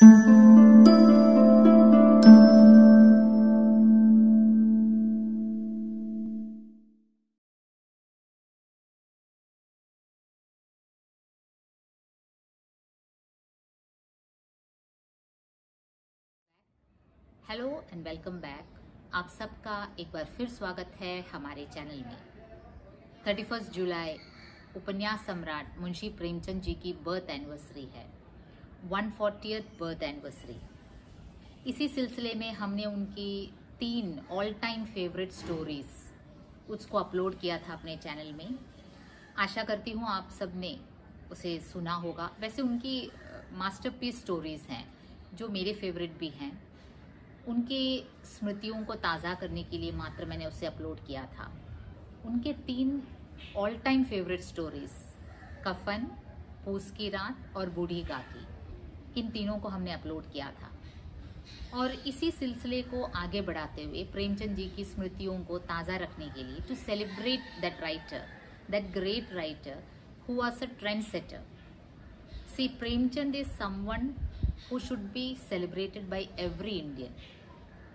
Hello and welcome back. आप सबका एक बार फिर स्वागत है हमारे चैनल में। 31 जुलाई उपन्यास सम्राट मुंशी प्रेमचंद जी की बर्थ एनिवर्सरी है, 140th बर्थ एनिवर्सरी। इसी सिलसिले में हमने उनकी 3 ऑल टाइम फेवरेट स्टोरीज उसको अपलोड किया था अपने चैनल में। आशा करती हूँ आप सब ने उसे सुना होगा। वैसे उनकी मास्टरपीस स्टोरीज हैं जो मेरे फेवरेट भी हैं। उनके स्मृतियों को ताज़ा करने के लिए मात्र मैंने उसे अपलोड किया था। उनके 3 ऑल टाइम फेवरेट स्टोरीज कफन, पूस की रात और बूढ़ी गाकी, इन तीनों को हमने अपलोड किया था। और इसी सिलसिले को आगे बढ़ाते हुए प्रेमचंद जी की स्मृतियों को ताज़ा रखने के लिए, to celebrate that writer, that great writer who was a trend setter. See, Premchand is someone who should be celebrated by every Indian।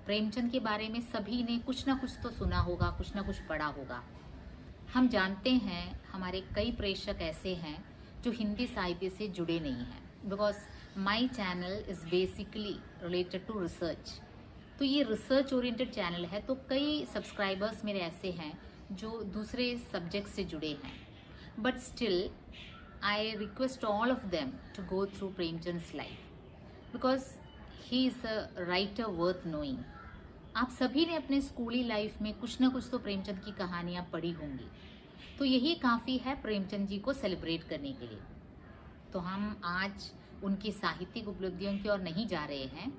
Premchand के बारे में सभी ने कुछ ना कुछ तो सुना होगा, कुछ ना कुछ पढ़ा होगा। हम जानते हैं हमारे कई प्रेक्षक ऐसे हैं जो हिंदी साहित्य से जुड़े नहीं हैं, because my channel is basically related to research. तो ये रिसर्च ओरिएंटेड चैनल है, तो कई सब्सक्राइबर्स मेरे ऐसे हैं जो दूसरे सब्जेक्ट से जुड़े हैं। But still I request all of them to go through Premchand's life, because he is a writer worth knowing. आप सभी ने अपने स्कूली लाइफ में कुछ ना कुछ तो प्रेमचंद की कहानियाँ पढ़ी होंगी, तो यही काफ़ी है प्रेमचंद जी को सेलिब्रेट करने के लिए। तो हम आज उनकी साहित्यिक उपलब्धियों की ओर नहीं जा रहे हैं,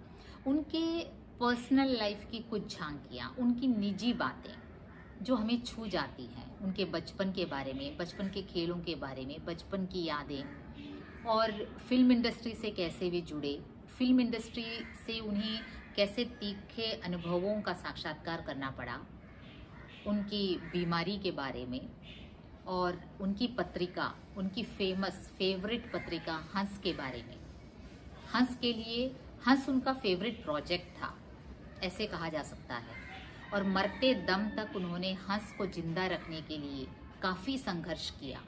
उनके पर्सनल लाइफ की कुछ झांकियाँ, उनकी निजी बातें जो हमें छू जाती हैं, उनके बचपन के बारे में, बचपन के खेलों के बारे में, बचपन की यादें, और फिल्म इंडस्ट्री से कैसे वे जुड़े, फिल्म इंडस्ट्री से उन्हें कैसे तीखे अनुभवों का साक्षात्कार करना पड़ा, उनकी बीमारी के बारे में, और उनकी पत्रिका, उनकी फेवरेट पत्रिका हंस के बारे में। हंस के लिए, हंस उनका फेवरेट प्रोजेक्ट था, ऐसे कहा जा सकता है। और मरते दम तक उन्होंने हंस को जिंदा रखने के लिए काफ़ी संघर्ष किया।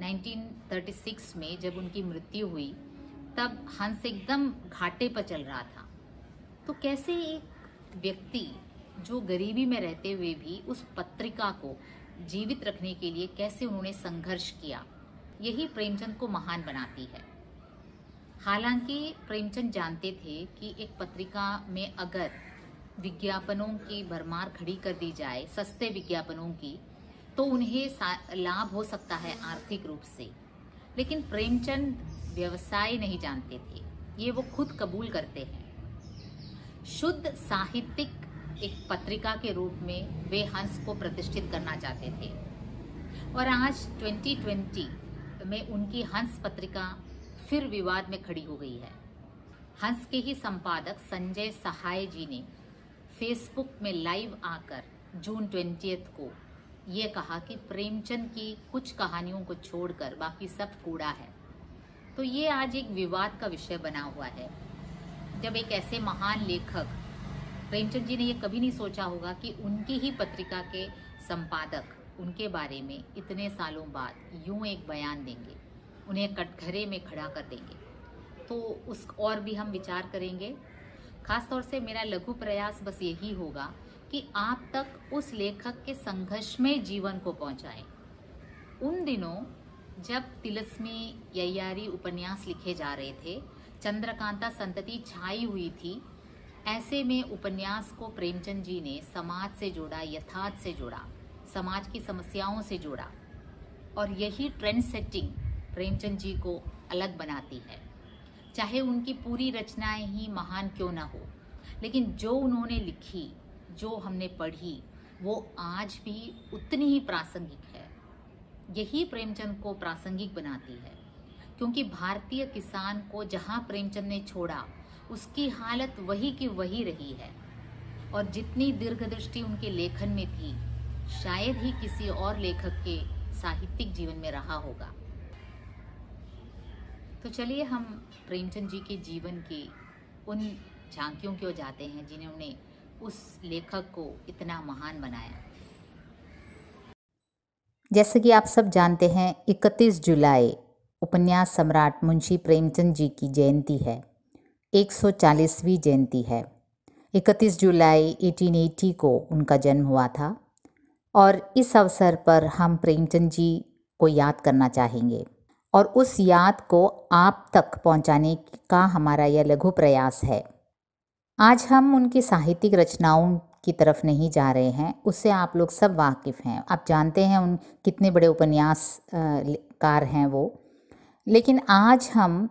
1936 में जब उनकी मृत्यु हुई तब हंस एकदम घाटे पर चल रहा था। तो कैसे एक व्यक्ति जो गरीबी में रहते हुए भी उस पत्रिका को जीवित रखने के लिए कैसे उन्होंने संघर्ष किया, यही प्रेमचंद को महान बनाती है। हालांकि प्रेमचंद जानते थे कि एक पत्रिका में अगर विज्ञापनों की भरमार खड़ी कर दी जाए, सस्ते विज्ञापनों की, तो उन्हें लाभ हो सकता है आर्थिक रूप से। लेकिन प्रेमचंद व्यवसाय नहीं जानते थे, ये वो खुद कबूल करते हैं। शुद्ध साहित्यिक एक पत्रिका के रूप में वे हंस को प्रतिष्ठित करना चाहते थे। और आज 2020 में उनकी हंस पत्रिका फिर विवाद में खड़ी हो गई है। हंस के ही संपादक संजय सहाय जी ने फेसबुक में लाइव आकर जून 20 को ये कहा कि प्रेमचंद की कुछ कहानियों को छोड़कर बाकी सब कूड़ा है। तो ये आज एक विवाद का विषय बना हुआ है। जब एक ऐसे महान लेखक, प्रेमचंद जी ने ये कभी नहीं सोचा होगा कि उनकी ही पत्रिका के संपादक उनके बारे में इतने सालों बाद यूं एक बयान देंगे, उन्हें कटघरे में खड़ा कर देंगे। तो उस और भी हम विचार करेंगे। खास तौर से मेरा लघु प्रयास बस यही होगा कि आप तक उस लेखक के संघर्षमय जीवन को पहुंचाएं। उन दिनों जब तिलस्मी यैयारी उपन्यास लिखे जा रहे थे, चंद्रकांता संतति छाई हुई थी, ऐसे में उपन्यास को प्रेमचंद जी ने समाज से जोड़ा, यथार्थ से जोड़ा, समाज की समस्याओं से जोड़ा। और यही ट्रेंड सेटिंग प्रेमचंद जी को अलग बनाती है। चाहे उनकी पूरी रचनाएं ही महान क्यों ना हो, लेकिन जो उन्होंने लिखी, जो हमने पढ़ी, वो आज भी उतनी ही प्रासंगिक है। यही प्रेमचंद को प्रासंगिक बनाती है, क्योंकि भारतीय किसान को जहां प्रेमचंद ने छोड़ा उसकी हालत वही की वही रही है। और जितनी दीर्घदृष्टि उनके लेखन में थी, शायद ही किसी और लेखक के साहित्यिक जीवन में रहा होगा। तो चलिए हम प्रेमचंद जी के जीवन की उन झांकियों की ओर जाते हैं जिन्होंने उस लेखक को इतना महान बनाया। जैसे कि आप सब जानते हैं, 31 जुलाई उपन्यास सम्राट मुंशी प्रेमचंद जी की जयंती है, 140वीं जयंती है। 31 जुलाई 1880 को उनका जन्म हुआ था और इस अवसर पर हम प्रेमचंद जी को याद करना चाहेंगे और उस याद को आप तक पहुंचाने का हमारा यह लघु प्रयास है। आज हम उनकी साहित्यिक रचनाओं की तरफ नहीं जा रहे हैं, उससे आप लोग सब वाकिफ़ हैं। आप जानते हैं उन कितने बड़े उपन्यासकार हैं वो। लेकिन आज हम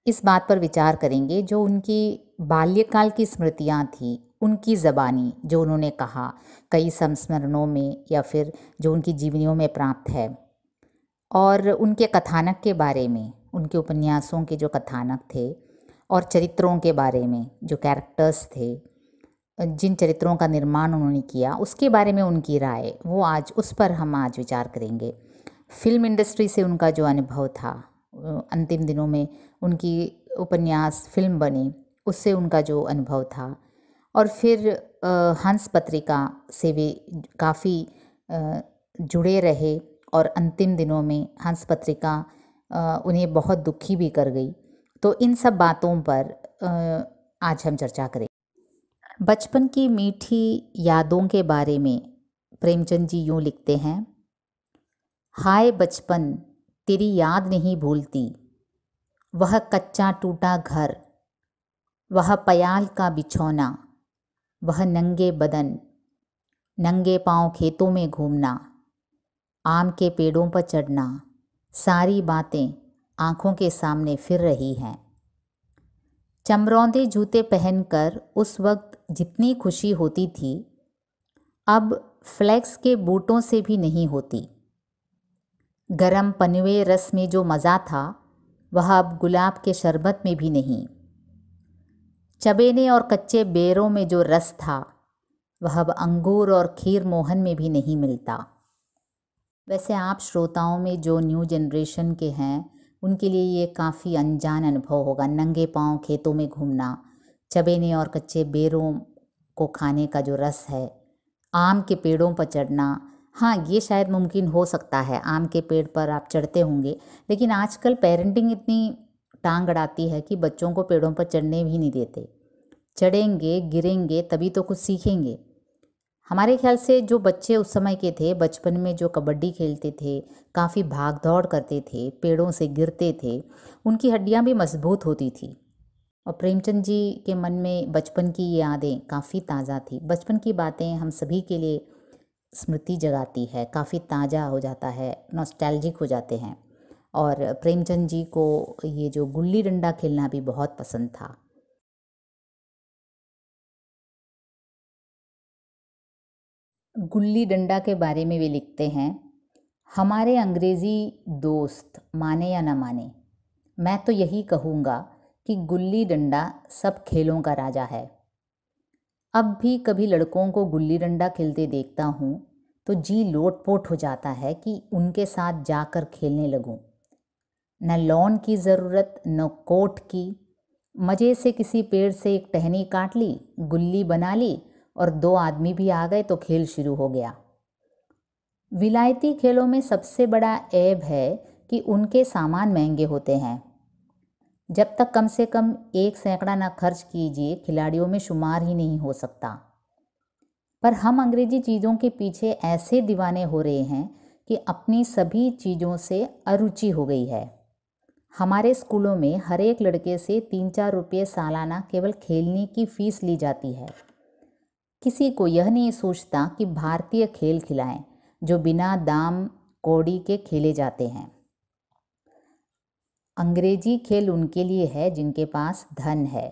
इस बात पर विचार करेंगे जो उनकी बाल्यकाल की स्मृतियाँ थी, उनकी ज़बानी जो उन्होंने कहा कई संस्मरणों में या फिर जो उनकी जीवनियों में प्राप्त है, और उनके कथानक के बारे में, उनके उपन्यासों के जो कथानक थे और चरित्रों के बारे में, जो कैरेक्टर्स थे, जिन चरित्रों का निर्माण उन्होंने किया, उसके बारे में उनकी राय, वो आज उस पर हम आज विचार करेंगे। फिल्म इंडस्ट्री से उनका जो अनुभव था, अंतिम दिनों में उनकी उपन्यास फिल्म बनी, उससे उनका जो अनुभव था, और फिर हंस पत्रिका से वे काफ़ी जुड़े रहे और अंतिम दिनों में हंस पत्रिका उन्हें बहुत दुखी भी कर गई। तो इन सब बातों पर आज हम चर्चा करें। बचपन की मीठी यादों के बारे में प्रेमचंद जी यूँ लिखते हैं, हाय बचपन तेरी याद नहीं भूलती, वह कच्चा टूटा घर, वह पयाल का बिछौना, वह नंगे बदन, नंगे पांव खेतों में घूमना, आम के पेड़ों पर चढ़ना, सारी बातें आँखों के सामने फिर रही हैं। चमरौंदे जूते पहनकर उस वक्त जितनी खुशी होती थी, अब फ्लेक्स के बूटों से भी नहीं होती। गरम पनवे रस में जो मज़ा था, वह अब गुलाब के शरबत में भी नहीं। चबेने और कच्चे बेरों में जो रस था, वह अब अंगूर और खीर मोहन में भी नहीं मिलता। वैसे आप श्रोताओं में जो न्यू जनरेशन के हैं, उनके लिए ये काफ़ी अनजान अनुभव होगा। नंगे पांव खेतों में घूमना, चबेने और कच्चे बेरों को खाने का जो रस है, आम के पेड़ों पर चढ़ना, हाँ ये शायद मुमकिन हो सकता है, आम के पेड़ पर आप चढ़ते होंगे। लेकिन आजकल पेरेंटिंग इतनी टांग अड़ाती है कि बच्चों को पेड़ों पर चढ़ने भी नहीं देते। चढ़ेंगे, गिरेंगे, तभी तो कुछ सीखेंगे। हमारे ख्याल से जो बच्चे उस समय के थे, बचपन में जो कबड्डी खेलते थे, काफ़ी भाग दौड़ करते थे, पेड़ों से गिरते थे, उनकी हड्डियां भी मजबूत होती थी। और प्रेमचंद जी के मन में बचपन की ये यादें काफ़ी ताज़ा थी। बचपन की बातें हम सभी के लिए स्मृति जगाती है, काफ़ी ताज़ा हो जाता है, नॉस्टैल्जिक हो जाते हैं। और प्रेमचंद जी को ये जो गुल्ली डंडा खेलना भी बहुत पसंद था। गुल्ली डंडा के बारे में वे लिखते हैं, हमारे अंग्रेज़ी दोस्त माने या न माने, मैं तो यही कहूँगा कि गुल्ली डंडा सब खेलों का राजा है। अब भी कभी लड़कों को गुल्ली डंडा खेलते देखता हूँ तो जी लोटपोट हो जाता है कि उनके साथ जाकर खेलने लगूं। न लॉन की ज़रूरत, न कोर्ट की, मज़े से किसी पेड़ से एक टहनी काट ली, गुल्ली बना ली और 2 आदमी भी आ गए तो खेल शुरू हो गया। विलायती खेलों में सबसे बड़ा ऐब है कि उनके सामान महंगे होते हैं। जब तक कम से कम 1 सैकड़ा ना खर्च कीजिए, खिलाड़ियों में शुमार ही नहीं हो सकता। पर हम अंग्रेजी चीज़ों के पीछे ऐसे दीवाने हो रहे हैं कि अपनी सभी चीज़ों से अरुचि हो गई है। हमारे स्कूलों में हर एक लड़के से 3-4 रुपये सालाना केवल खेलने की फ़ीस ली जाती है। किसी को यह नहीं सोचता कि भारतीय खेल खिलाएं जो बिना दाम कौड़ी के खेले जाते हैं। अंग्रेजी खेल उनके लिए है जिनके पास धन है।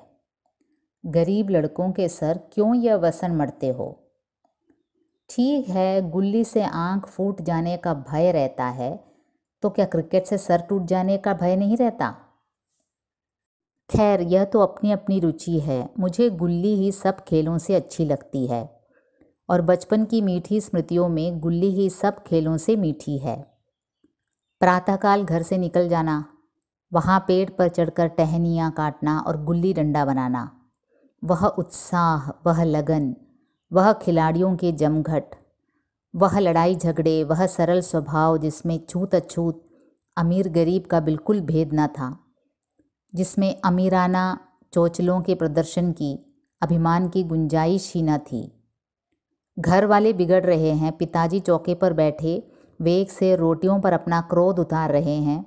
गरीब लड़कों के सर क्यों यह वसन मढ़ते हो? ठीक है, गुल्ली से आंख फूट जाने का भय रहता है, तो क्या क्रिकेट से सर टूट जाने का भय नहीं रहता? खैर, यह तो अपनी अपनी रुचि है। मुझे गुल्ली ही सब खेलों से अच्छी लगती है और बचपन की मीठी स्मृतियों में गुल्ली ही सब खेलों से मीठी है। प्रातःकाल घर से निकल जाना, वहाँ पेड़ पर चढ़कर टहनियाँ काटना और गुल्ली डंडा बनाना, वह उत्साह, वह लगन, वह खिलाड़ियों के जमघट, वह लड़ाई झगड़े, वह सरल स्वभाव जिसमें छूत अछूत अमीर गरीब का बिल्कुल भेद न था, जिसमें अमीराना चोचलों के प्रदर्शन की, अभिमान की गुंजाइश ही न थी। घर वाले बिगड़ रहे हैं, पिताजी चौके पर बैठे वेग से रोटियों पर अपना क्रोध उतार रहे हैं,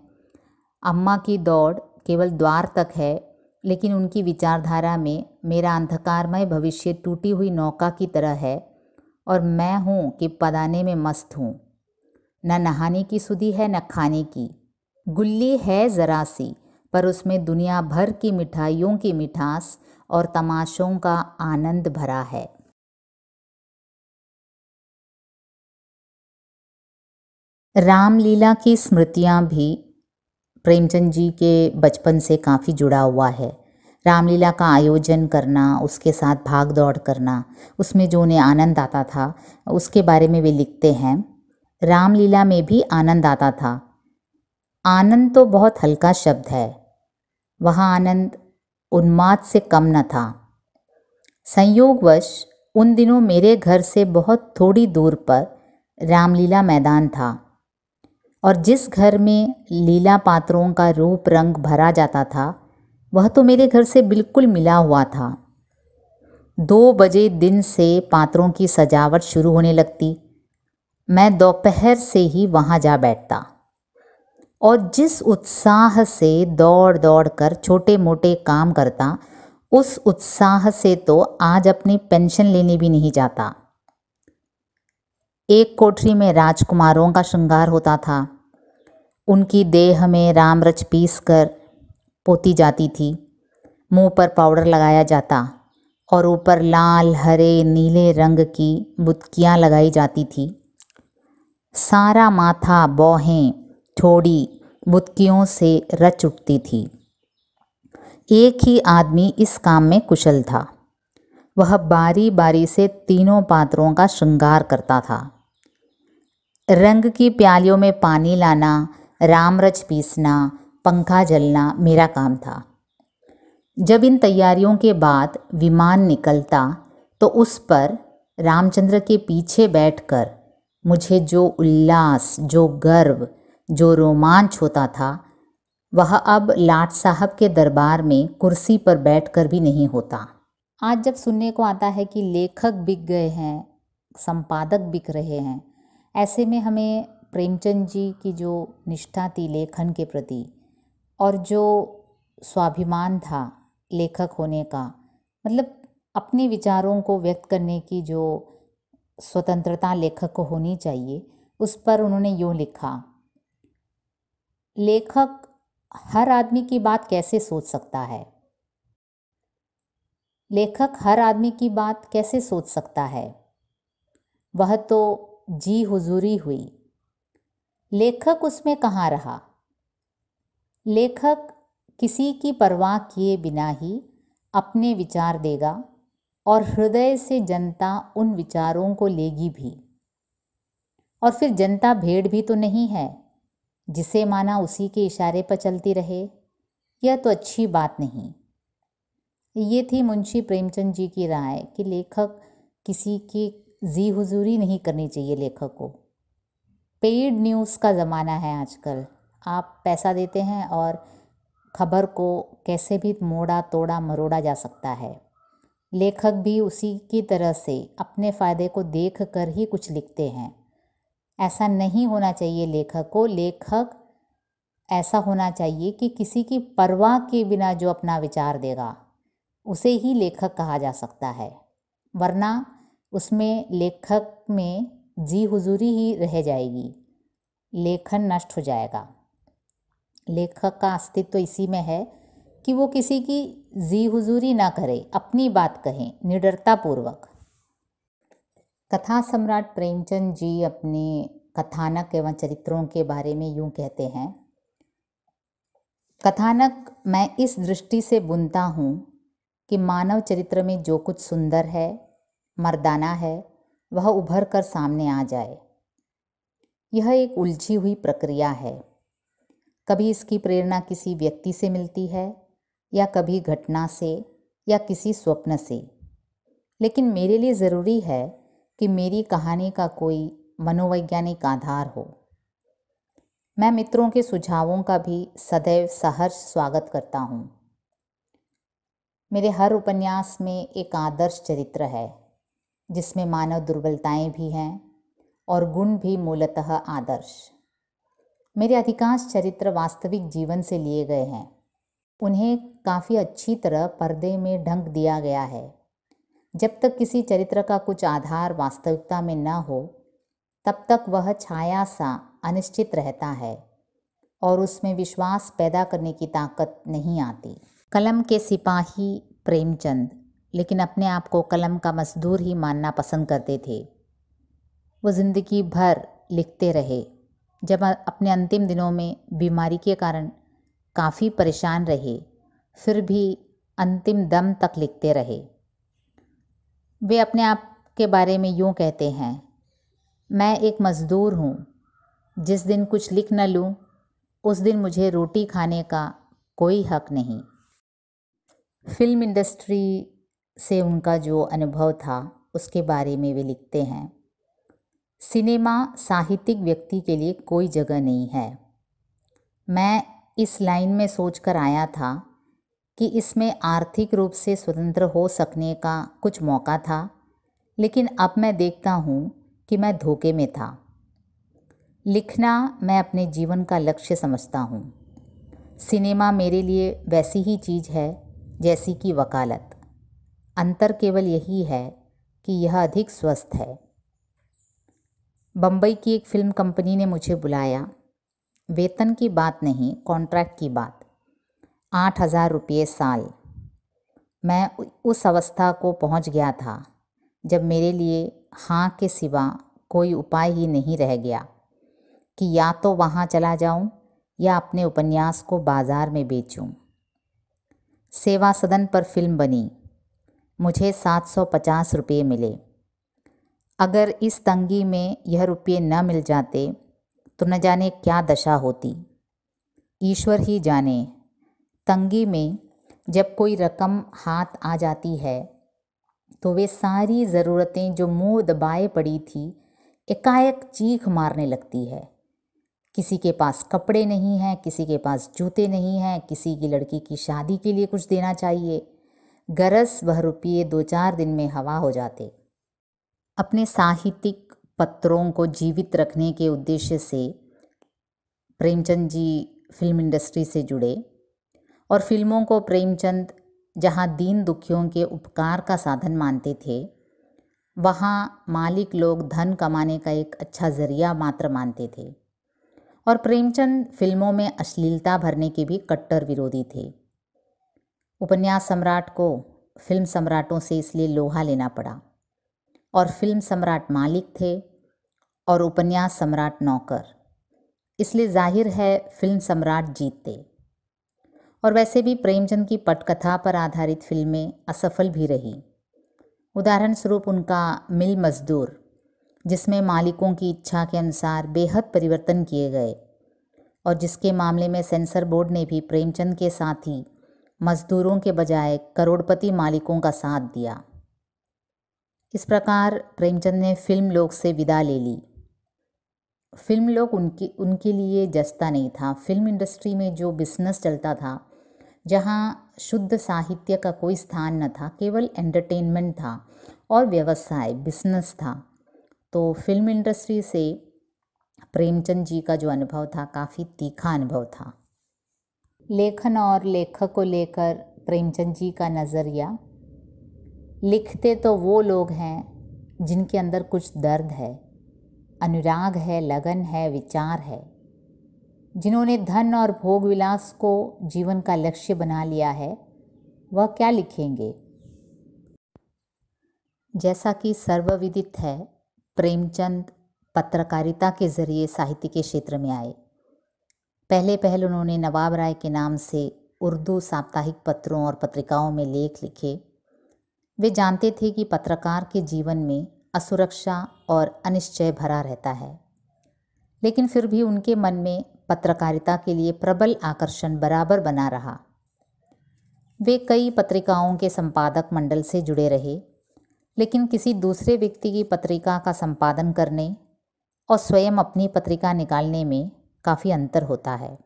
अम्मा की दौड़ केवल द्वार तक है, लेकिन उनकी विचारधारा में मेरा अंधकारमय भविष्य टूटी हुई नौका की तरह है और मैं हूँ कि पदाने में मस्त हूँ। न नहाने की सुधि है न खाने की। गुल्ली है ज़रा सी, पर उसमें दुनिया भर की मिठाइयों की मिठास और तमाशों का आनंद भरा है। रामलीला की स्मृतियाँ भी प्रेमचंद जी के बचपन से काफ़ी जुड़ा हुआ है। रामलीला का आयोजन करना, उसके साथ भाग दौड़ करना, उसमें जो उन्हें आनंद आता था उसके बारे में वे लिखते हैं। रामलीला में भी आनंद आता था। आनंद तो बहुत हल्का शब्द है, वह आनंद उन्माद से कम न था। संयोगवश उन दिनों मेरे घर से बहुत थोड़ी दूर पर रामलीला मैदान था और जिस घर में लीला पात्रों का रूप रंग भरा जाता था वह तो मेरे घर से बिल्कुल मिला हुआ था। 2 बजे दिन से पात्रों की सजावट शुरू होने लगती। मैं दोपहर से ही वहाँ जा बैठता और जिस उत्साह से दौड़ दौड़ कर छोटे मोटे काम करता, उस उत्साह से तो आज अपनी पेंशन लेने भी नहीं जाता। एक कोठरी में राजकुमारों का श्रृंगार होता था। उनकी देह में रामरच पीस कर पोती जाती थी, मुंह पर पाउडर लगाया जाता और ऊपर लाल हरे नीले रंग की बुतकियाँ लगाई जाती थी। सारा माथा, बौहें, ठोड़ी बुतकियों से रच उठती थी। एक ही आदमी इस काम में कुशल था। वह बारी बारी से तीनों पात्रों का श्रृंगार करता था। रंग की प्यालियों में पानी लाना, रामरच पीसना, पंखा जलना मेरा काम था। जब इन तैयारियों के बाद विमान निकलता तो उस पर रामचंद्र के पीछे बैठकर मुझे जो उल्लास, जो गर्व, जो रोमांच होता था वह अब लाट साहब के दरबार में कुर्सी पर बैठकर भी नहीं होता। आज जब सुनने को आता है कि लेखक बिक गए हैं, संपादक बिक रहे हैं, ऐसे में हमें प्रेमचंद जी की जो निष्ठा थी लेखन के प्रति और जो स्वाभिमान था लेखक होने का, मतलब अपने विचारों को व्यक्त करने की जो स्वतंत्रता लेखक को होनी चाहिए, उस पर उन्होंने यूँ लिखा, लेखक हर आदमी की बात कैसे सोच सकता है? लेखक हर आदमी की बात कैसे सोच सकता है? वह तो जी हुजूरी हुई। लेखक उसमें कहाँ रहा? लेखक किसी की परवाह किए बिना ही अपने विचार देगा और हृदय से जनता उन विचारों को लेगी भी। और फिर जनता भेड़ भी तो नहीं है जिसे माना उसी के इशारे पर चलती रहे। यह तो अच्छी बात नहीं। ये थी मुंशी प्रेमचंद जी की राय कि लेखक किसी की जी हुजूरी नहीं करनी चाहिए। लेखक को पेड न्यूज़ का ज़माना है आजकल। आप पैसा देते हैं और खबर को कैसे भी मोड़ा तोड़ा मरोड़ा जा सकता है। लेखक भी उसी की तरह से अपने फ़ायदे को देख कर ही कुछ लिखते हैं। ऐसा नहीं होना चाहिए लेखक को। लेखक ऐसा होना चाहिए कि किसी की परवाह के बिना जो अपना विचार देगा उसे ही लेखक कहा जा सकता है, वरना उसमें लेखक में जी हुजूरी ही रह जाएगी, लेखन नष्ट हो जाएगा। लेखक का अस्तित्व तो इसी में है कि वो किसी की जी हुजूरी ना करे, अपनी बात कहें निडरतापूर्वक। कथा सम्राट प्रेमचंद जी अपने कथानक एवं चरित्रों के बारे में यूँ कहते हैं, कथानक मैं इस दृष्टि से बुनता हूँ कि मानव चरित्र में जो कुछ सुंदर है, मर्दाना है, वह उभर कर सामने आ जाए। यह एक उलझी हुई प्रक्रिया है। कभी इसकी प्रेरणा किसी व्यक्ति से मिलती है या कभी घटना से या किसी स्वप्न से, लेकिन मेरे लिए ज़रूरी है कि मेरी कहानी का कोई मनोवैज्ञानिक आधार हो। मैं मित्रों के सुझावों का भी सदैव सहर्ष स्वागत करता हूँ। मेरे हर उपन्यास में एक आदर्श चरित्र है जिसमें मानव दुर्बलताएं भी हैं और गुण भी मूलतः आदर्श। मेरे अधिकांश चरित्र वास्तविक जीवन से लिए गए हैं। उन्हें काफ़ी अच्छी तरह पर्दे में ढंक दिया गया है। जब तक किसी चरित्र का कुछ आधार वास्तविकता में न हो तब तक वह छाया सा अनिश्चित रहता है और उसमें विश्वास पैदा करने की ताकत नहीं आती। कलम के सिपाही प्रेमचंद लेकिन अपने आप को कलम का मजदूर ही मानना पसंद करते थे। वो ज़िंदगी भर लिखते रहे। जब अपने अंतिम दिनों में बीमारी के कारण काफ़ी परेशान रहे, फिर भी अंतिम दम तक लिखते रहे। वे अपने आप के बारे में यूँ कहते हैं, मैं एक मज़दूर हूँ। जिस दिन कुछ लिख न लूँ उस दिन मुझे रोटी खाने का कोई हक नहीं। फिल्म इंडस्ट्री से उनका जो अनुभव था उसके बारे में वे लिखते हैं, सिनेमा साहित्यिक व्यक्ति के लिए कोई जगह नहीं है। मैं इस लाइन में सोचकर आया था कि इसमें आर्थिक रूप से स्वतंत्र हो सकने का कुछ मौका था, लेकिन अब मैं देखता हूँ कि मैं धोखे में था। लिखना मैं अपने जीवन का लक्ष्य समझता हूँ। सिनेमा मेरे लिए वैसी ही चीज़ है जैसी कि वकालत। अंतर केवल यही है कि यह अधिक स्वस्थ है। बम्बई की एक फिल्म कंपनी ने मुझे बुलाया। वेतन की बात नहीं, कॉन्ट्रैक्ट की बात। 8,000 रुपये साल। मैं उस अवस्था को पहुंच गया था जब मेरे लिए हाँ के सिवा कोई उपाय ही नहीं रह गया कि या तो वहाँ चला जाऊँ या अपने उपन्यास को बाज़ार में बेचूं। सेवा सदन पर फिल्म बनी। मुझे 750 रुपये मिले। अगर इस तंगी में यह रुपये न मिल जाते तो न जाने क्या दशा होती। ईश्वर ही जाने। तंगी में जब कोई रकम हाथ आ जाती है तो वे सारी ज़रूरतें जो मुंह दबाए पड़ी थी एकाएक चीख मारने लगती है। किसी के पास कपड़े नहीं हैं, किसी के पास जूते नहीं हैं, किसी की लड़की की शादी के लिए कुछ देना चाहिए। गरज वह रुपये 2-4 दिन में हवा हो जाते। अपने साहित्यिक पत्रों को जीवित रखने के उद्देश्य से प्रेमचंद जी फिल्म इंडस्ट्री से जुड़े और फिल्मों को प्रेमचंद जहाँ दीन दुखियों के उपकार का साधन मानते थे, वहाँ मालिक लोग धन कमाने का एक अच्छा ज़रिया मात्र मानते थे। और प्रेमचंद फिल्मों में अश्लीलता भरने के भी कट्टर विरोधी थे। उपन्यास सम्राट को फिल्म सम्राटों से इसलिए लोहा लेना पड़ा और फिल्म सम्राट मालिक थे और उपन्यास सम्राट नौकर, इसलिए जाहिर है फिल्म सम्राट जीतते। और वैसे भी प्रेमचंद की पटकथा पर आधारित फिल्में असफल भी रही। उदाहरण स्वरूप उनका मिल मजदूर, जिसमें मालिकों की इच्छा के अनुसार बेहद परिवर्तन किए गए और जिसके मामले में सेंसर बोर्ड ने भी प्रेमचंद के साथ ही मजदूरों के बजाय करोड़पति मालिकों का साथ दिया। इस प्रकार प्रेमचंद ने फिल्म लोक से विदा ले ली। फिल्म लोक उनके लिए जचता नहीं था। फिल्म इंडस्ट्री में जो बिजनेस चलता था, जहाँ शुद्ध साहित्य का कोई स्थान न था, केवल एंटरटेनमेंट था और व्यवसाय बिजनेस था, तो फिल्म इंडस्ट्री से प्रेमचंद जी का जो अनुभव था काफ़ी तीखा अनुभव था। लेखन और लेखक को लेकर प्रेमचंद जी का नज़रिया, लिखते तो वो लोग हैं जिनके अंदर कुछ दर्द है, अनुराग है, लगन है, विचार है, जिन्होंने धन और भोग विलास को जीवन का लक्ष्य बना लिया है, वह क्या लिखेंगे। जैसा कि सर्वविदित है, प्रेमचंद पत्रकारिता के ज़रिए साहित्य के क्षेत्र में आए। पहले उन्होंने नवाब राय के नाम से उर्दू साप्ताहिक पत्रों और पत्रिकाओं में लेख लिखे। वे जानते थे कि पत्रकार के जीवन में असुरक्षा और अनिश्चय भरा रहता है, लेकिन फिर भी उनके मन में पत्रकारिता के लिए प्रबल आकर्षण बराबर बना रहा। वे कई पत्रिकाओं के संपादक मंडल से जुड़े रहे, लेकिन किसी दूसरे व्यक्ति की पत्रिका का संपादन करने और स्वयं अपनी पत्रिका निकालने में काफ़ी अंतर होता है।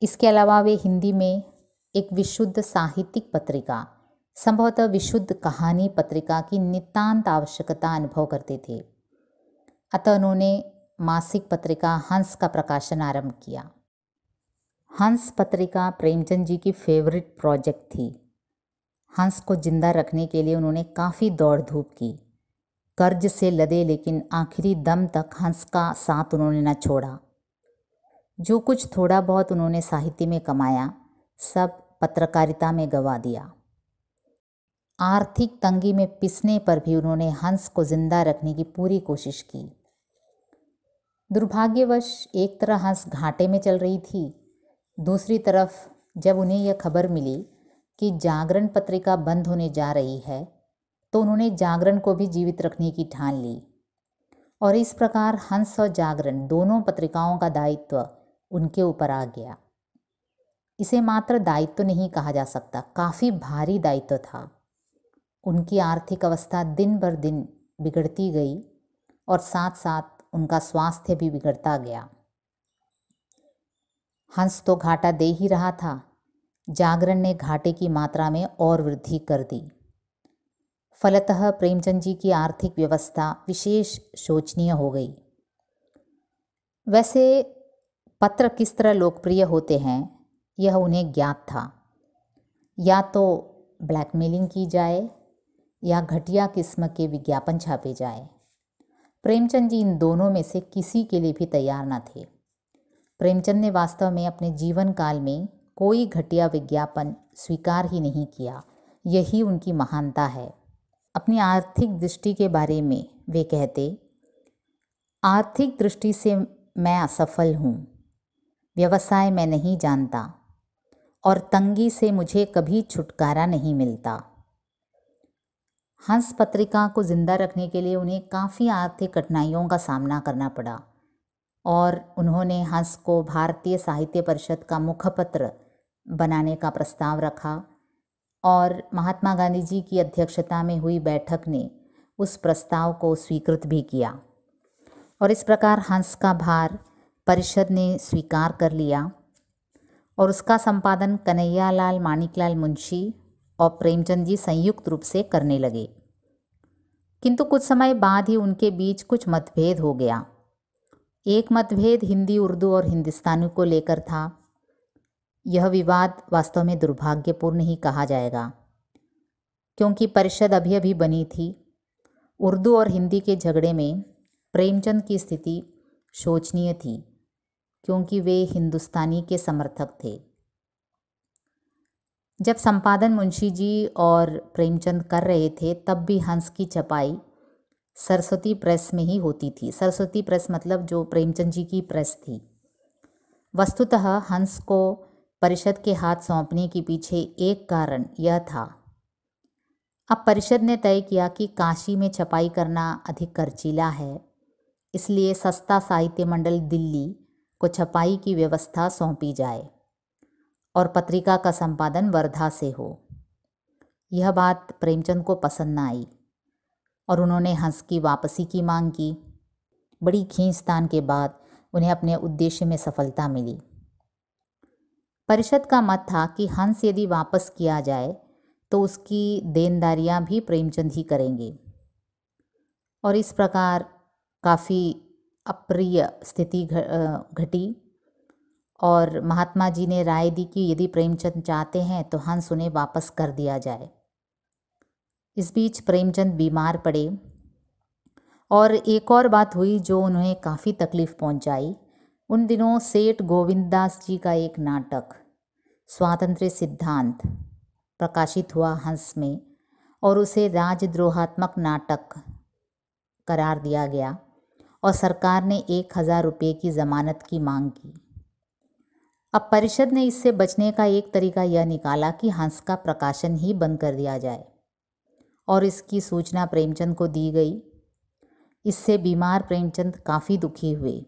इसके अलावा वे हिंदी में एक विशुद्ध साहित्यिक पत्रिका, संभवतः विशुद्ध कहानी पत्रिका की नितांत आवश्यकता अनुभव करते थे। अतः उन्होंने मासिक पत्रिका हंस का प्रकाशन आरंभ किया। हंस पत्रिका प्रेमचंद जी की फेवरेट प्रोजेक्ट थी। हंस को जिंदा रखने के लिए उन्होंने काफ़ी दौड़ धूप की, कर्ज से लदे, लेकिन आखिरी दम तक हंस का साथ उन्होंने न छोड़ा। जो कुछ थोड़ा बहुत उन्होंने साहित्य में कमाया, सब पत्रकारिता में गंवा दिया। आर्थिक तंगी में पिसने पर भी उन्होंने हंस को जिंदा रखने की पूरी कोशिश की। दुर्भाग्यवश एक तरह हंस घाटे में चल रही थी, दूसरी तरफ जब उन्हें यह खबर मिली कि जागरण पत्रिका बंद होने जा रही है, तो उन्होंने जागरण को भी जीवित रखने की ठान ली। और इस प्रकार हंस और जागरण दोनों पत्रिकाओं का दायित्व उनके ऊपर आ गया। इसे मात्र दायित्व नहीं कहा जा सकता, काफ़ी भारी दायित्व था। उनकी आर्थिक अवस्था दिन बर दिन बिगड़ती गई और साथ साथ उनका स्वास्थ्य भी बिगड़ता गया। हंस तो घाटा दे ही रहा था, जागरण ने घाटे की मात्रा में और वृद्धि कर दी। फलतः प्रेमचंद जी की आर्थिक व्यवस्था विशेष शोचनीय हो गई। वैसे पत्र किस तरह लोकप्रिय होते हैं यह उन्हें ज्ञात था। या तो ब्लैकमेलिंग की जाए या घटिया किस्म के विज्ञापन छापे जाए। प्रेमचंद जी इन दोनों में से किसी के लिए भी तैयार न थे। प्रेमचंद ने वास्तव में अपने जीवन काल में कोई घटिया विज्ञापन स्वीकार ही नहीं किया। यही उनकी महानता है। अपनी आर्थिक दृष्टि के बारे में वे कहते, आर्थिक दृष्टि से मैं असफल हूँ, व्यवसाय मैं नहीं जानता और तंगी से मुझे कभी छुटकारा नहीं मिलता। हंस पत्रिका को जिंदा रखने के लिए उन्हें काफ़ी आर्थिक कठिनाइयों का सामना करना पड़ा और उन्होंने हंस को भारतीय साहित्य परिषद का मुखपत्र बनाने का प्रस्ताव रखा और महात्मा गांधी जी की अध्यक्षता में हुई बैठक ने उस प्रस्ताव को स्वीकृत भी किया और इस प्रकार हंस का भार परिषद ने स्वीकार कर लिया और उसका संपादन कन्हैयालाल माणिकलाल मुंशी और प्रेमचंद जी संयुक्त रूप से करने लगे। किंतु कुछ समय बाद ही उनके बीच कुछ मतभेद हो गया। एक मतभेद हिंदी, उर्दू और हिंदुस्तानी को लेकर था। यह विवाद वास्तव में दुर्भाग्यपूर्ण ही कहा जाएगा, क्योंकि परिषद अभी अभी बनी थी। उर्दू और हिंदी के झगड़े में प्रेमचंद की स्थिति शोचनीय थी, क्योंकि वे हिंदुस्तानी के समर्थक थे। जब संपादन मुंशी जी और प्रेमचंद कर रहे थे, तब भी हंस की छपाई सरस्वती प्रेस में ही होती थी। सरस्वती प्रेस मतलब जो प्रेमचंद जी की प्रेस थी। वस्तुतः हंस को परिषद के हाथ सौंपने के पीछे एक कारण यह था, अब परिषद ने तय किया कि काशी में छपाई करना अधिक खर्चीला है, इसलिए सस्ता साहित्य मंडल दिल्ली को छपाई की व्यवस्था सौंपी जाए और पत्रिका का संपादन वर्धा से हो। यह बात प्रेमचंद को पसंद न आई और उन्होंने हंस की वापसी की मांग की। बड़ी खींचतान के बाद उन्हें अपने उद्देश्य में सफलता मिली। परिषद का मत था कि हंस यदि वापस किया जाए तो उसकी देनदारियां भी प्रेमचंद ही करेंगे और इस प्रकार काफ़ी अप्रिय स्थिति घटी और महात्मा जी ने राय दी कि यदि प्रेमचंद चाहते हैं तो हंस उन्हें वापस कर दिया जाए। इस बीच प्रेमचंद बीमार पड़े और एक और बात हुई जो उन्हें काफ़ी तकलीफ़ पहुंचाई। उन दिनों सेठ गोविंददास जी का एक नाटक स्वातंत्र्य सिद्धांत प्रकाशित हुआ हंस में और उसे राजद्रोहात्मक नाटक करार दिया गया और सरकार ने 1000 रुपये की ज़मानत की मांग की। अब परिषद ने इससे बचने का एक तरीका यह निकाला कि हंस का प्रकाशन ही बंद कर दिया जाए और इसकी सूचना प्रेमचंद को दी गई। इससे बीमार प्रेमचंद काफ़ी दुखी हुए।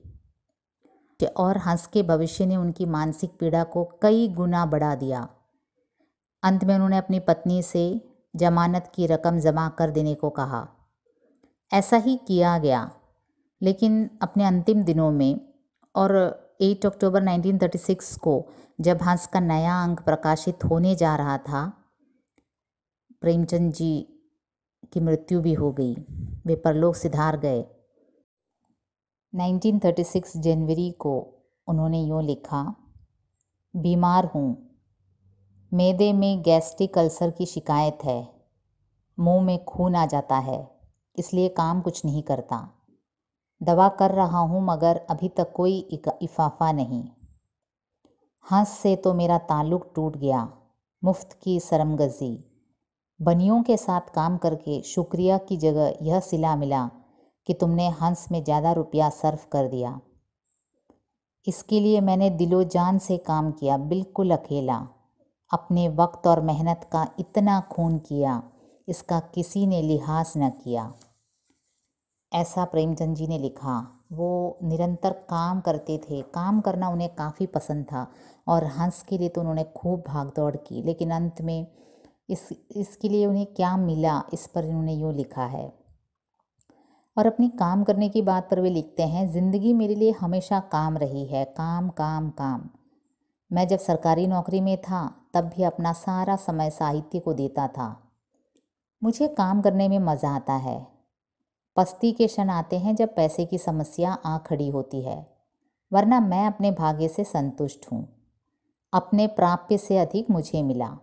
और हंस के भविष्य ने उनकी मानसिक पीड़ा को कई गुना बढ़ा दिया। अंत में उन्होंने अपनी पत्नी से जमानत की रकम जमा कर देने को कहा। ऐसा ही किया गया, लेकिन अपने अंतिम दिनों में और 8 अक्टूबर 1936 को जब हंस का नया अंक प्रकाशित होने जा रहा था, प्रेमचंद जी की मृत्यु भी हो गई। वे परलोक सिधार गए। 1936 जनवरी को उन्होंने यूँ लिखा, बीमार हूँ, मैदे में गैस्ट्रिक अल्सर की शिकायत है, मुंह में खून आ जाता है, इसलिए काम कुछ नहीं करता। दवा कर रहा हूँ मगर अभी तक कोई इफाफा नहीं। हंस से तो मेरा ताल्लुक़ टूट गया, मुफ्त की शर्मगज़ी। बनियों के साथ काम करके शुक्रिया की जगह यह सिला मिला कि तुमने हंस में ज़्यादा रुपया सर्फ कर दिया। इसके लिए मैंने दिलो जान से काम किया, बिल्कुल अकेला। अपने वक्त और मेहनत का इतना खून किया, इसका किसी ने लिहाज न किया। ऐसा प्रेमचंद जी ने लिखा। वो निरंतर काम करते थे, काम करना उन्हें काफ़ी पसंद था और हंस के लिए तो उन्होंने खूब भाग दौड़ की, लेकिन अंत में इसके लिए उन्हें क्या मिला, इस पर इन्होंने यूँ लिखा है। और अपनी काम करने की बात पर वे लिखते हैं, ज़िंदगी मेरे लिए हमेशा काम रही है, काम काम काम। मैं जब सरकारी नौकरी में था तब भी अपना सारा समय साहित्य को देता था। मुझे काम करने में मज़ा आता है। पस्ती के क्षण आते हैं जब पैसे की समस्या आ खड़ी होती है, वरना मैं अपने भाग्य से संतुष्ट हूँ। अपने प्राप्य से अधिक मुझे मिला।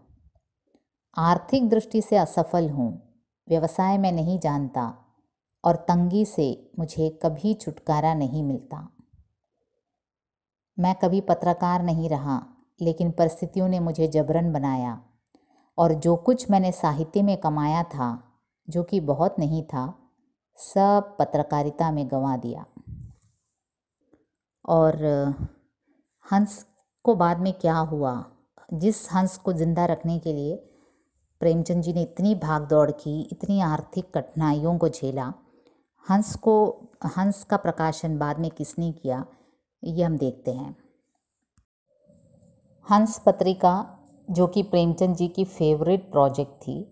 आर्थिक दृष्टि से असफल हूँ, व्यवसाय में नहीं जानता और तंगी से मुझे कभी छुटकारा नहीं मिलता। मैं कभी पत्रकार नहीं रहा, लेकिन परिस्थितियों ने मुझे जबरन बनाया और जो कुछ मैंने साहित्य में कमाया था, जो कि बहुत नहीं था, सब पत्रकारिता में गंवा दिया। और हंस को बाद में क्या हुआ, जिस हंस को ज़िंदा रखने के लिए प्रेमचंद जी ने इतनी भाग दौड़ की, इतनी आर्थिक कठिनाइयों को झेला, हंस का प्रकाशन बाद में किसने किया, ये हम देखते हैं। हंस पत्रिका, जो कि प्रेमचंद जी की फेवरेट प्रोजेक्ट थी,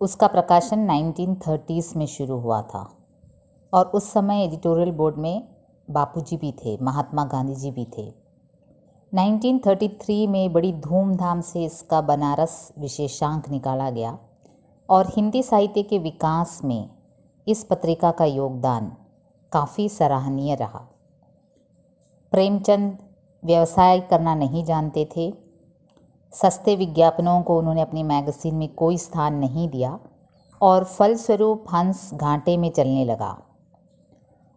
उसका प्रकाशन 1930s में शुरू हुआ था और उस समय एडिटोरियल बोर्ड में बापूजी भी थे, महात्मा गांधी जी भी थे। 1933 में बड़ी धूमधाम से इसका बनारस विशेषांक निकाला गया और हिंदी साहित्य के विकास में इस पत्रिका का योगदान काफ़ी सराहनीय रहा। प्रेमचंद व्यवसाय करना नहीं जानते थे। सस्ते विज्ञापनों को उन्होंने अपनी मैगज़ीन में कोई स्थान नहीं दिया और फलस्वरूप हंस घाटे में चलने लगा।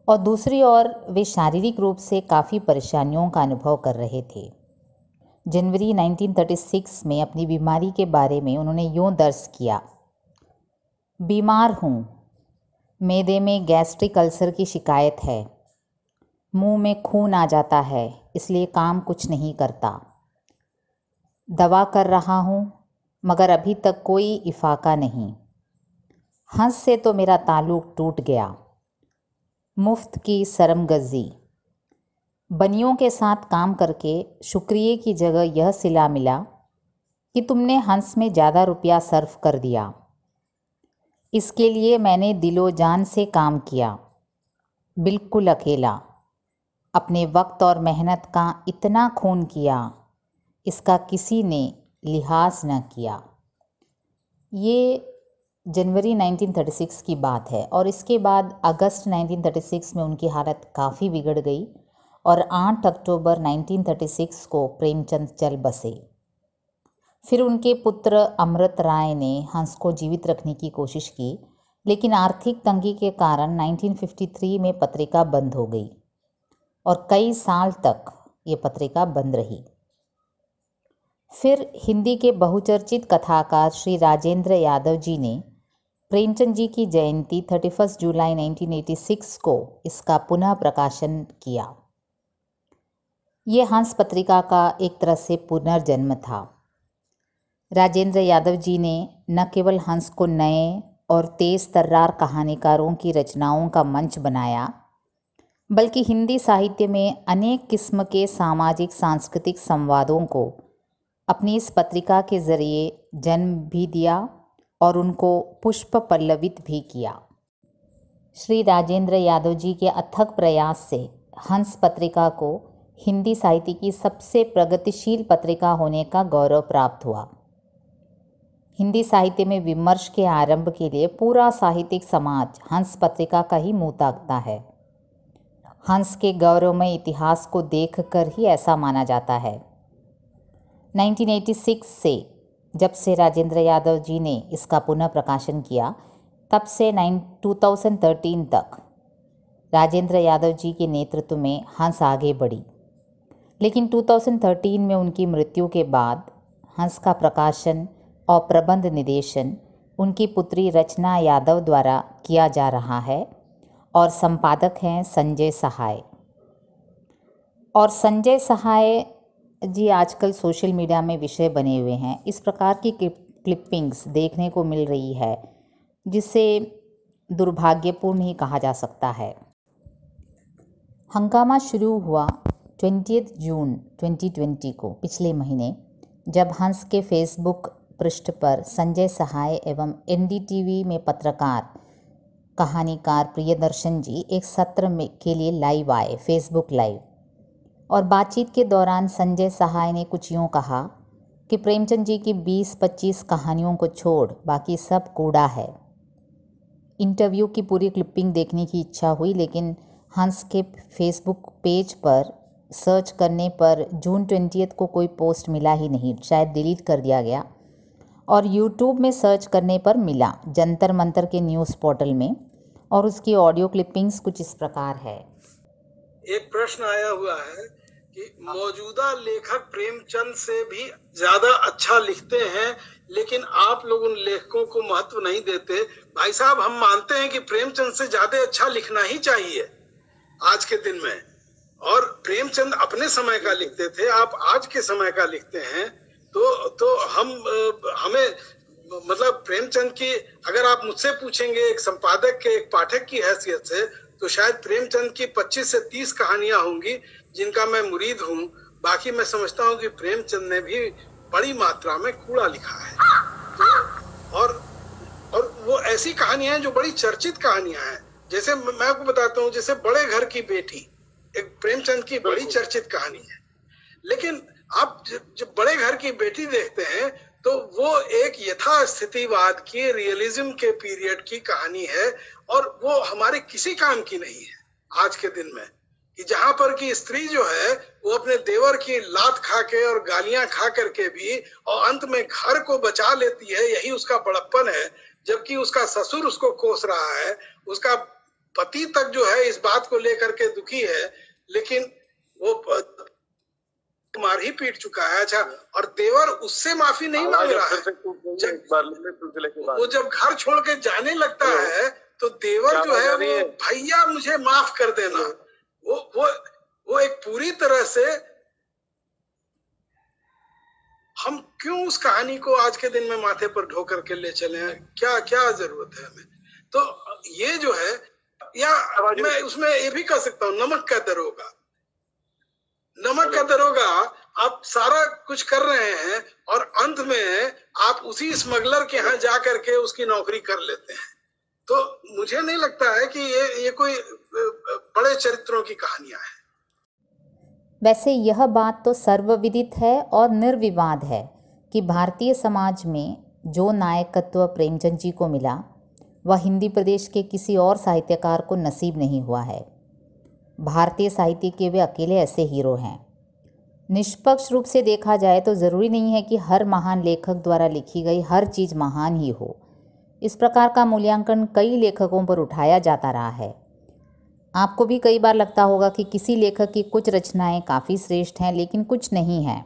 और दूसरी ओर वे शारीरिक रूप से काफ़ी परेशानियों का अनुभव कर रहे थे। जनवरी 1936 में अपनी बीमारी के बारे में उन्होंने यूँ दर्ज किया, बीमार हूँ, मैदे में गैस्ट्रिक अल्सर की शिकायत है, मुंह में खून आ जाता है, इसलिए काम कुछ नहीं करता। दवा कर रहा हूँ मगर अभी तक कोई इफाका नहीं। हंस से तो मेरा ताल्लुक़ टूट गया, मुफ्त की शर्मगज़ी। बनियों के साथ काम करके शुक्रिया की जगह यह सिला मिला कि तुमने हंस में ज़्यादा रुपया सर्फ कर दिया। इसके लिए मैंने दिलो जान से काम किया, बिल्कुल अकेला। अपने वक्त और मेहनत का इतना खून किया, इसका किसी ने लिहाज न किया। ये जनवरी 1936 की बात है और इसके बाद अगस्त 1936 में उनकी हालत काफ़ी बिगड़ गई और 8 अक्टूबर 1936 को प्रेमचंद चल बसे। फिर उनके पुत्र अमृत राय ने हंस को जीवित रखने की कोशिश की, लेकिन आर्थिक तंगी के कारण 1953 में पत्रिका बंद हो गई और कई साल तक ये पत्रिका बंद रही। फिर हिंदी के बहुचर्चित कथाकार श्री राजेंद्र यादव जी ने प्रेमचंद जी की जयंती 31 जुलाई 1986 को इसका पुनः प्रकाशन किया। ये हंस पत्रिका का एक तरह से पुनर्जन्म था। राजेंद्र यादव जी ने न केवल हंस को नए और तेज़ तर्रार कहानीकारों की रचनाओं का मंच बनाया, बल्कि हिंदी साहित्य में अनेक किस्म के सामाजिक सांस्कृतिक संवादों को अपनी इस पत्रिका के जरिए जन्म भी दिया और उनको पुष्प पल्लवित भी किया। श्री राजेंद्र यादव जी के अथक प्रयास से हंस पत्रिका को हिंदी साहित्य की सबसे प्रगतिशील पत्रिका होने का गौरव प्राप्त हुआ। हिंदी साहित्य में विमर्श के आरंभ के लिए पूरा साहित्यिक समाज हंस पत्रिका का ही मुँह ताकता है। हंस के गौरवमय इतिहास को देखकर ही ऐसा माना जाता है। 1986 से जब से राजेंद्र यादव जी ने इसका पुनः प्रकाशन किया, तब से 2013 तक राजेंद्र यादव जी के नेतृत्व में हंस आगे बढ़ी। लेकिन 2013 में उनकी मृत्यु के बाद हंस का प्रकाशन और प्रबंध निदेशन उनकी पुत्री रचना यादव द्वारा किया जा रहा है और संपादक हैं संजय सहाय। और संजय सहाय जी आजकल सोशल मीडिया में विषय बने हुए हैं। इस प्रकार की क्लिपिंग्स देखने को मिल रही है जिसे दुर्भाग्यपूर्ण ही कहा जा सकता है। हंगामा शुरू हुआ 20 जून 2020 को, पिछले महीने, जब हंस के फेसबुक पृष्ठ पर संजय सहाय एवं एनडीटीवी में पत्रकार कहानीकार प्रियदर्शन जी एक सत्र के लिए लाइव आए, फेसबुक लाइव। और बातचीत के दौरान संजय सहाय ने कुछ यूँ कहा कि प्रेमचंद जी की 20-25 कहानियों को छोड़ बाकी सब कूड़ा है। इंटरव्यू की पूरी क्लिपिंग देखने की इच्छा हुई, लेकिन हंस के फेसबुक पेज पर सर्च करने पर जून 20 को कोई पोस्ट मिला ही नहीं, शायद डिलीट कर दिया गया। और यूट्यूब में सर्च करने पर मिला, जंतर मंतर के न्यूज़ पोर्टल में, और उसकी ऑडियो क्लिपिंग्स कुछ इस प्रकार है। एक प्रश्न आया हुआ है कि मौजूदा लेखक प्रेमचंद से भी ज्यादा अच्छा लिखते हैं, लेकिन आप लोग उन लेखकों को महत्व नहीं देते। भाई साहब, हम मानते हैं कि प्रेमचंद से ज्यादा अच्छा लिखना ही चाहिए आज के दिन में। और प्रेमचंद अपने समय का लिखते थे, आप आज के समय का लिखते हैं। तो हमें मतलब प्रेमचंद की, अगर आप मुझसे पूछेंगे एक संपादक के, एक पाठक की हैसियत से, तो शायद प्रेमचंद की 25 से 30 कहानियां होंगी जिनका मैं मुरीद हूं। बाकी मैं समझता हूं कि प्रेमचंद ने भी बड़ी मात्रा में कूड़ा लिखा है। और वो ऐसी कहानियां हैं जो बड़ी चर्चित कहानियां हैं। जैसे मैं आपको बताता हूं, जैसे बड़े घर की बेटी एक प्रेमचंद की बड़ी चर्चित कहानी है। लेकिन आप जब बड़े घर की बेटी देखते हैं तो वो एक यथास्थितिवाद की, रियलिज्म के पीरियड की कहानी है, और वो हमारे किसी काम की नहीं है आज के दिन में। कि जहां पर कि स्त्री जो है वो अपने देवर की लात खा के और गालियां खा करके भी और अंत में घर को बचा लेती है, यही उसका बड़प्पन है। जबकि उसका ससुर उसको कोस रहा है, उसका पति तक जो है इस बात को लेकर के दुखी है, लेकिन वो मार ही पीट चुका है। अच्छा, और देवर उससे माफी नहीं मांग रहा है। वो जब घर छोड़ के जाने लगता है तो देवर जो है वो, भैया मुझे माफ कर देना, वो एक पूरी तरह से, हम क्यों उस कहानी को आज के दिन में माथे पर ढो करके ले चले हैं? क्या क्या जरूरत है हमें? तो ये जो है, या मैं उसमें ये भी कह सकता हूँ, नमक का दरोगा। नमक का दरोगा, आप सारा कुछ कर रहे हैं और अंत में आप उसी स्मगलर के यहाँ जा करके उसकी नौकरी कर लेते हैं। तो मुझे नहीं लगता है कि ये कोई बड़े चरित्रों की कहानियां हैं। वैसे यह बात तो सर्वविदित है और निर्विवाद है कि भारतीय समाज में जो नायकत्व प्रेमचंद जी को मिला वह हिंदी प्रदेश के किसी और साहित्यकार को नसीब नहीं हुआ है। भारतीय साहित्य के वे अकेले ऐसे हीरो हैं। निष्पक्ष रूप से देखा जाए तो ज़रूरी नहीं है कि हर महान लेखक द्वारा लिखी गई हर चीज़ महान ही हो। इस प्रकार का मूल्यांकन कई लेखकों पर उठाया जाता रहा है। आपको भी कई बार लगता होगा कि किसी लेखक की कुछ रचनाएं काफ़ी श्रेष्ठ हैं लेकिन कुछ नहीं हैं।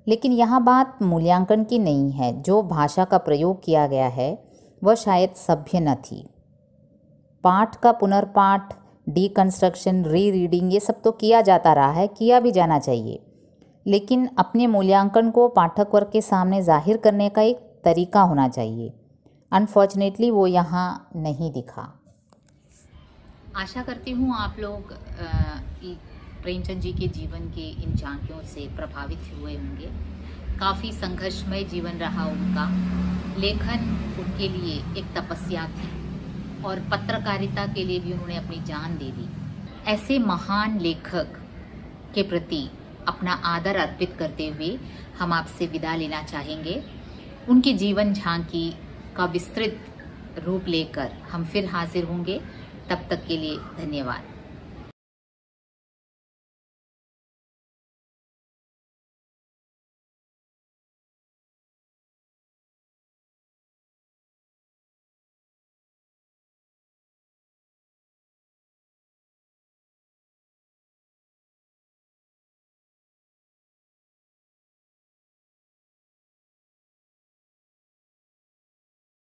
लेकिन यहाँ बात मूल्यांकन की नहीं है। जो भाषा का प्रयोग किया गया है वह शायद सभ्य न थी। पाठ का पुनर्पाठ, डीकंस्ट्रक्शन, री रीडिंग, ये सब तो किया जाता रहा है, किया भी जाना चाहिए। लेकिन अपने मूल्यांकन को पाठक वर्ग के सामने जाहिर करने का एक तरीका होना चाहिए। अनफॉर्चुनेटली वो यहाँ नहीं दिखा। आशा करती हूँ आप लोग प्रेमचंद जी के जीवन के इन झांकियों से प्रभावित हुए होंगे। काफ़ी संघर्षमय जीवन रहा उनका। लेखन उनके लिए एक तपस्या थी और पत्रकारिता के लिए भी उन्होंने अपनी जान दे दी। ऐसे महान लेखक के प्रति अपना आदर अर्पित करते हुए हम आपसे विदा लेना चाहेंगे। उनकी जीवन झांकी का विस्तृत रूप लेकर हम फिर हाजिर होंगे। तब तक के लिए धन्यवाद।